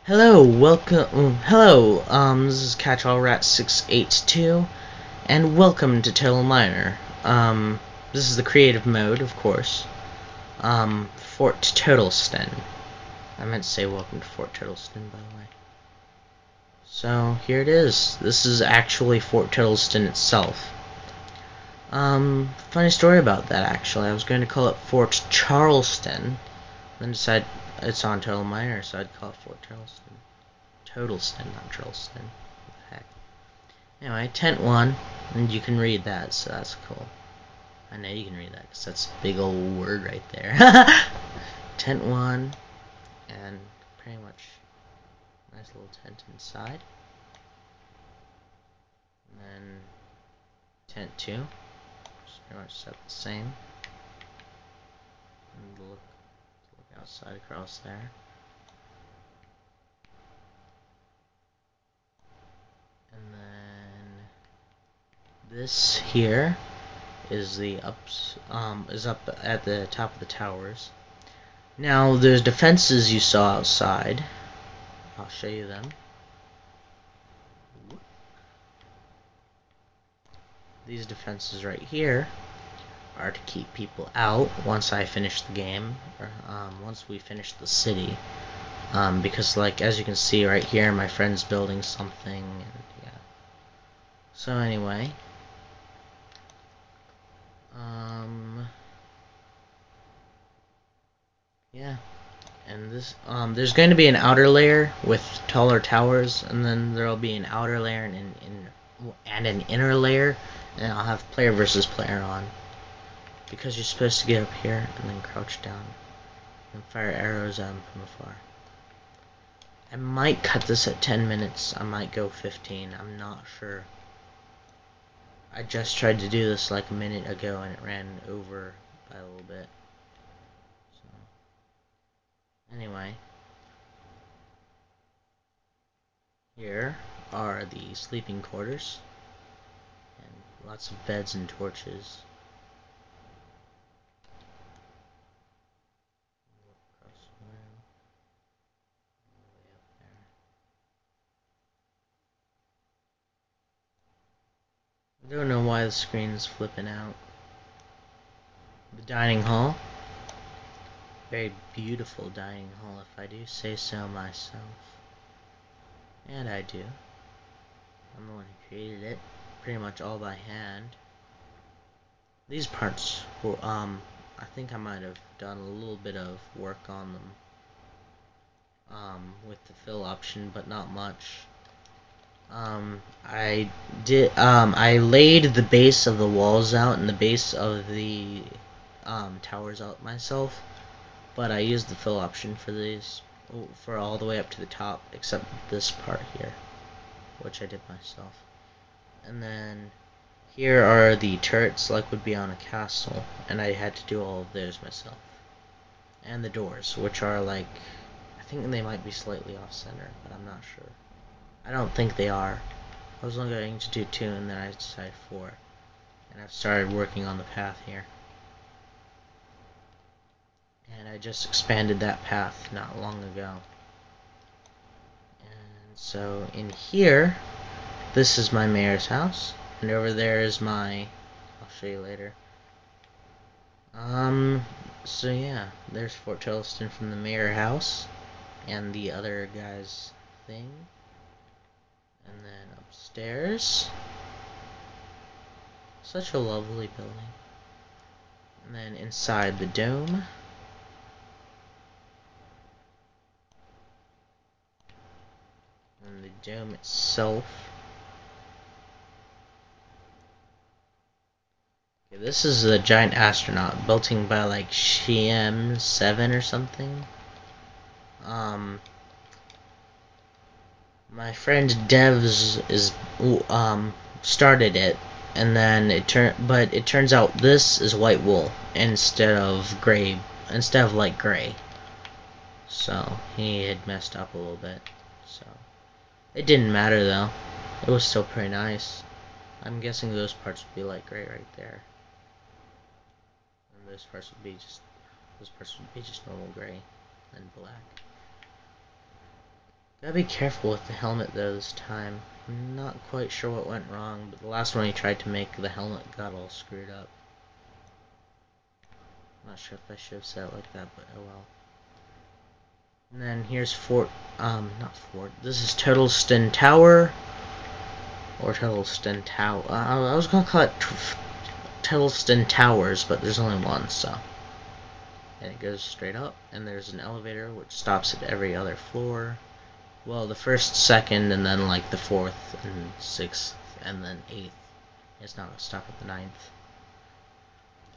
Hello, welcome. Hello, this is CatchallRat682, and welcome to Total Miner. This is the creative mode, of course. Fort Totalston. I meant to say welcome to Fort Totalston, by the way. So here it is. This is actually Fort Totalston itself. Funny story about that. Actually, I was going to call it Fort Charleston, then decided it's on Total Miner, so I'd call it Fort Totalston. Totalston, not Charleston. What the heck? Anyway, tent 1, and you can read that, so that's cool. I know you can read that, because that's a big old word right there. Tent 1, and pretty much nice little tent inside. And then tent 2, which is pretty much set the same. And look outside across there. And then this here is up at the top of the towers. Now there's defenses you saw outside. I'll show you them. These defenses right here are to keep people out once I finish the game, or once we finish the city. Because like as you can see right here, my friend's building something, and yeah. So anyway, yeah. And this, there's going to be an outer layer with taller towers, and then there'll be an outer layer and an inner layer, and I'll have player versus player on. Because you're supposed to get up here and then crouch down and fire arrows at them from afar. I might cut this at 10 minutes. I might go 15. I'm not sure. I just tried to do this like a minute ago and it ran over by a little bit. So, anyway. Here are the sleeping quarters. And lots of beds and torches. I don't know why the screen is flipping out. The dining hall. Very beautiful dining hall, if I do say so myself. And I do. I'm the one who created it, pretty much all by hand. These parts were, I think I might have done a little bit of work on them, with the fill option, but not much. I laid the base of the walls out and the base of the, towers out myself, but I used the fill option for these, for all the way up to the top, except this part here, which I did myself. And then here are the turrets like would be on a castle, and I had to do all of those myself. And the doors, which are like, I think they might be slightly off center, but I'm not sure. I don't think they are. I was only going to do 2 and then I decided 4. And I've started working on the path here. And I just expanded that path not long ago. And so in here, this is my mayor's house. And over there is my, I'll show you later. So yeah, there's Fort Charleston from the mayor house. And the other guy's thing. And then upstairs. Such a lovely building. And then inside the dome. And the dome itself. Okay, this is a giant astronaut building by like Shiem7 or something. My friend Devs is started it, and then it turns out this is white wool instead of light gray. So he had messed up a little bit. So it didn't matter though. It was still pretty nice. I'm guessing those parts would be light gray right there. And those parts would be just normal gray and black. Gotta be careful with the helmet though this time. I'm not quite sure what went wrong, but the last one he tried to make, the helmet got all screwed up. Not sure if I should have said it like that, but oh well. And then here's not Fort. This is Tuttleston Tower. Or Tuttleston Tower. I was gonna call it Tuttleston Towers, but there's only one, so. And it goes straight up, and there's an elevator which stops at every other floor. Well, the first, second, and then like the fourth, and sixth, and then eighth. It's not gonna stop at the ninth.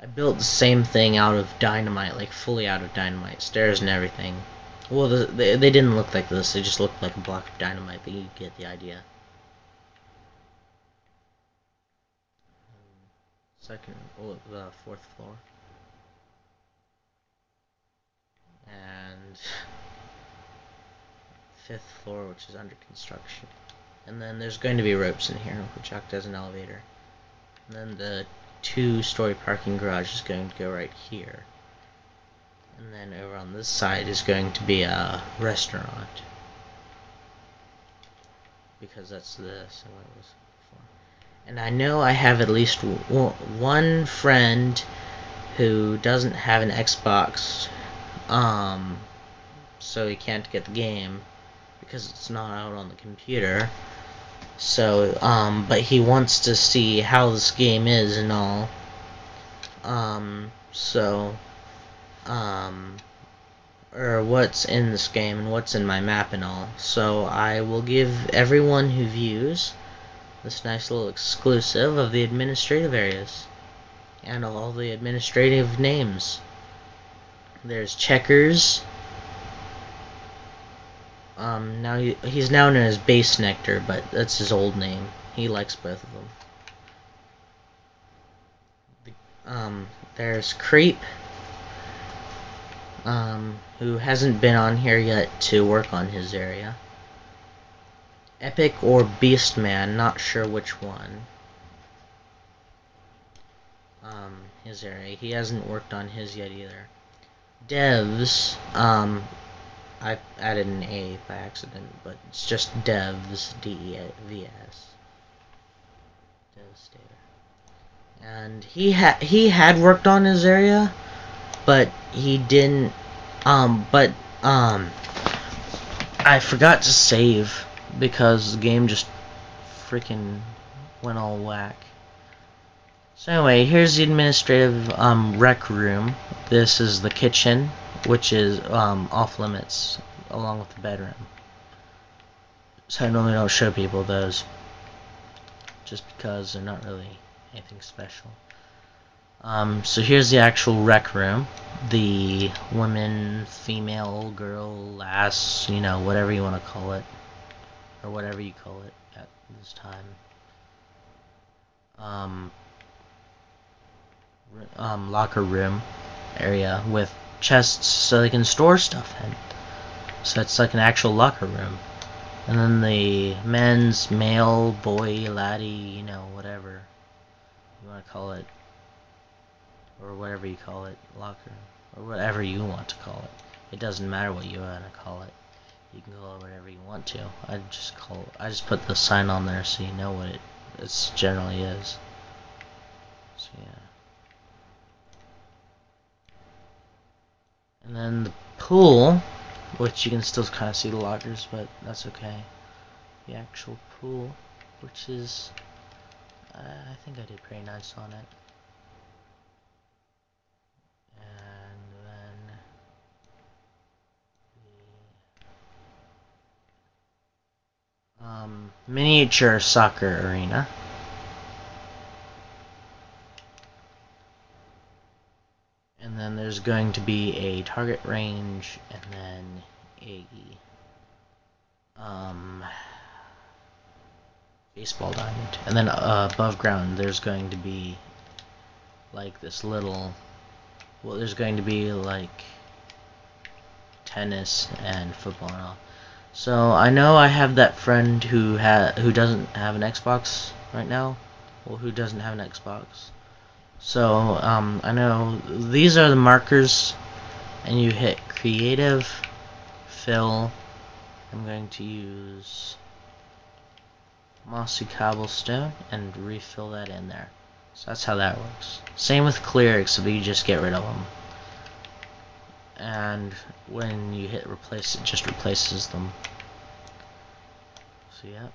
I built the same thing out of dynamite, like fully out of dynamite, stairs and everything. Well, they didn't look like this, they just looked like a block of dynamite, but you get the idea. The fourth floor. And fifth floor, which is under construction. And then there's going to be ropes in here, which act as an elevator. And then the two-story parking garage is going to go right here. And then over on this side is going to be a restaurant. Because that's what it was before. And I know I have at least one friend who doesn't have an Xbox, so he can't get the game because it's not out on the computer. So, but he wants to see how this game is and all. Or what's in this game and what's in my map and all. So I will give everyone who views this nice little exclusive of the administrative areas and all the administrative names. There's Checkers. Now he's now known as Base Nectar, but that's his old name. He likes both of them. There's Creep, who hasn't been on here yet to work on his area. Epic or Beastman, not sure which one. His area. He hasn't worked on his yet either. Devs, I added an A by accident, but it's just Devs, D-E-V-S. Devastator. And he had worked on his area, but he didn't, I forgot to save because the game just freaking went all whack. So anyway, here's the administrative rec room. This is the kitchen, which is off limits, along with the bedroom. So I normally don't show people those, just because they're not really anything special. So here's the actual rec room. The women, female, girl, lass, you know, whatever you want to call it, or whatever you call it at this time. Locker room area with chests so they can store stuff in. So it's like an actual locker room. And then the men's, male, boy, laddie, you know, whatever you want to call it, or whatever you call it, locker, or whatever you want to call it. It doesn't matter what you want to call it. You can call it whatever you want to. I just put the sign on there so you know what it generally is. So yeah. And then the pool, which you can still kind of see the lockers, but that's okay. The actual pool, which is, I think I did pretty nice on it. And then the miniature soccer arena. And then there's going to be a target range, and then a baseball diamond. And then above ground there's going to be like this little, well, there's going to be like tennis and football and all. So I know I have that friend who doesn't have an Xbox right now, well, who doesn't have an Xbox. So, I know these are the markers, and you hit creative, fill, I'm going to use mossy cobblestone and refill that in there. So that's how that works. Same with clear, except you just get rid of them. And when you hit replace, it just replaces them. So yeah.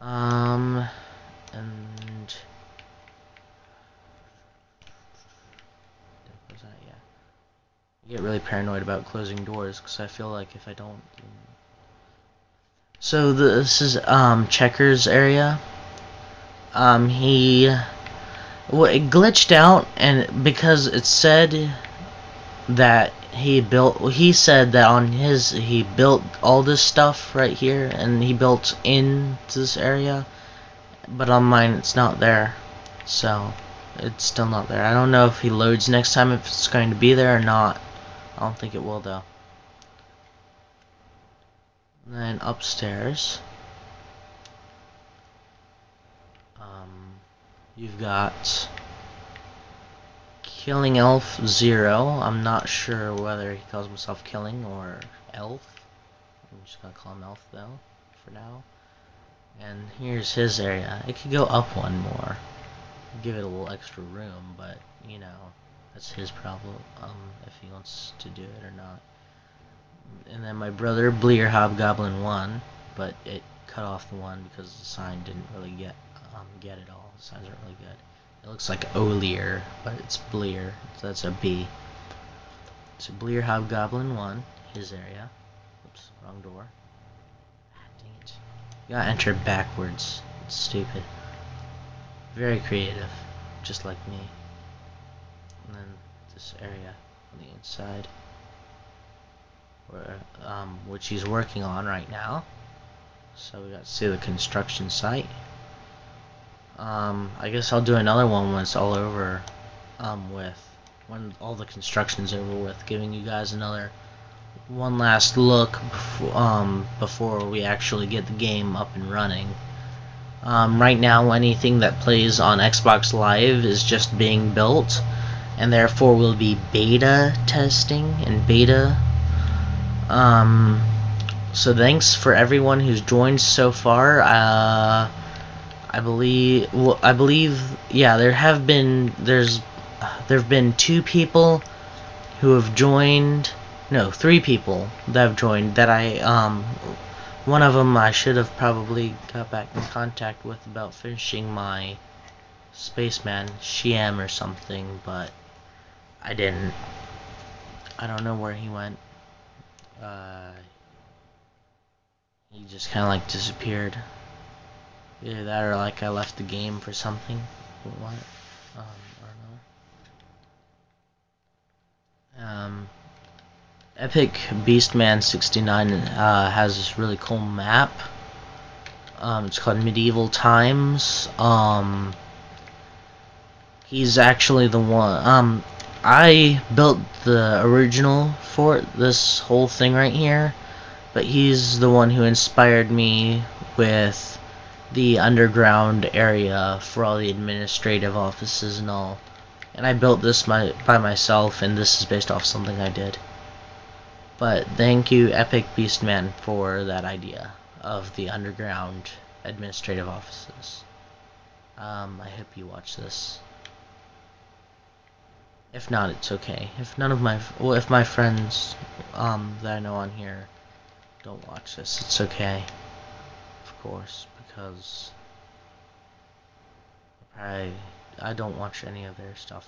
And was that? Yeah. I get really paranoid about closing doors because I feel like if I don't. So this is Checker's area. It glitched out, and because it said that he said that on his, he built all this stuff right here, and he built into this area, but on mine it's not there, so it's still not there. I don't know if he loads next time, if it's going to be there or not. I don't think it will though. And then upstairs, you've got Killing Elf 0. I'm not sure whether he calls himself Killing or Elf. I'm just gonna call him Elf though, for now. And here's his area. It could go up one more. Give it a little extra room, but you know, that's his problem, if he wants to do it or not. And then my brother, Bleer Hobgoblin 1, but it cut off the 1 because the sign didn't really get it all. The signs aren't really good. It looks like Olear, but it's Bleer, so that's a B. So Bleer Hobgoblin 1, his area. Oops, wrong door. Dang it. You gotta enter backwards. It's stupid. Very creative, just like me. And then this area on the inside, where, which he's working on right now. So we got to see the construction site. I guess I'll do another one when it's all over, when all the construction's over with, giving you guys one last look before we actually get the game up and running. Right now, anything that plays on Xbox Live is just being built, and therefore will be beta testing and beta. So thanks for everyone who's joined so far. I believe, yeah, there have been 2 people who have joined. No, 3 people that have joined. One of them I should have probably got back in contact with about finishing my Spaceman Shiam or something, but I didn't. I don't know where he went. He just kind of like disappeared. Either that or like I left the game for something. What? I don't know. Epic Beastman 69 has this really cool map. It's called Medieval Times. He's actually the one. I built the original for this whole thing right here, but he's the one who inspired me with the underground area for all the administrative offices and all. And I built this by myself, and this is based off something I did. But thank you, Epic Beastman, for that idea of the underground administrative offices. I hope you watch this. If not, it's okay. If none of my, if my friends that I know on here don't watch this, it's okay. Of course, because I don't watch any of their stuff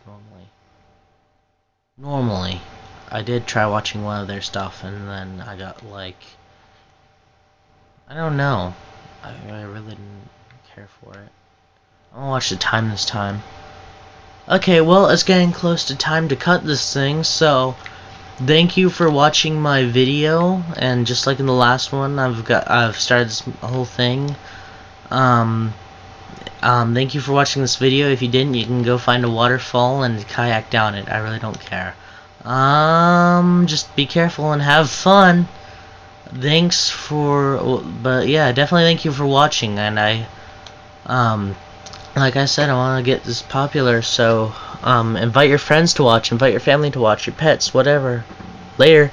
normally. I did try watching one of their stuff, and then I got like, I don't know. I really didn't care for it. I'm gonna watch the time this time. Okay, well, it's getting close to time to cut this thing, so thank you for watching my video. And just like in the last one, I've started this whole thing. Thank you for watching this video. If you didn't, you can go find a waterfall and kayak down it. I really don't care. Just be careful and have fun. Thanks for, but yeah, definitely thank you for watching. And like I said, I want to get this popular, so invite your friends to watch, invite your family to watch, your pets, whatever. Later.